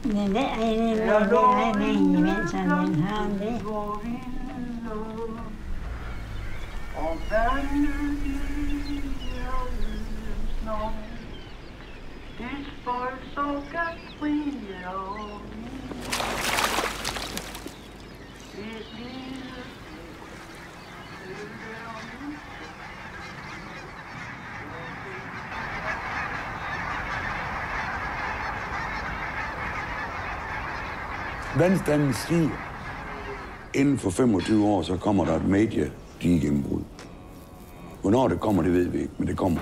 Men det er meningen, mens han vil have det. Og vandet i ørens navn, det folk så kan frie og et lille Vandstanden stiger. Inden for 25 år, så kommer der et mediegennembrud. Hvornår det kommer, det ved vi ikke, men det kommer.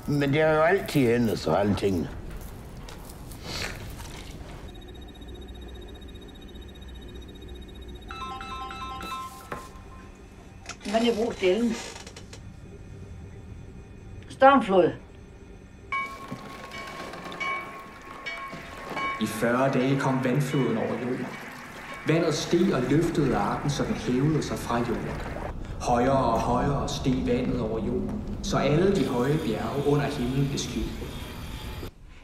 Men det har jo altid ændret sig, alle tingene. Hvad er brug stille? Stormflod. I 40 dage kom vandfloden over jorden. Vandet steg og løftede arken, så den hævede sig fra jorden. Højere og højere steg vandet over jorden, så alle de høje bjerge under himlen blev skyllet.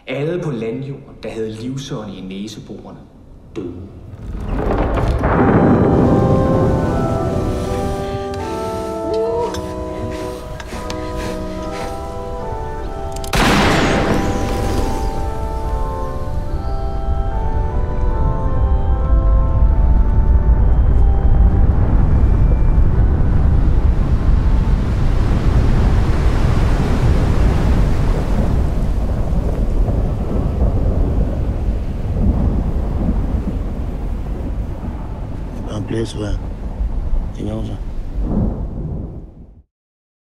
Alle på landjorden, der havde livsånd i næseborene, døde. Blæsevejr. Ingen over sig.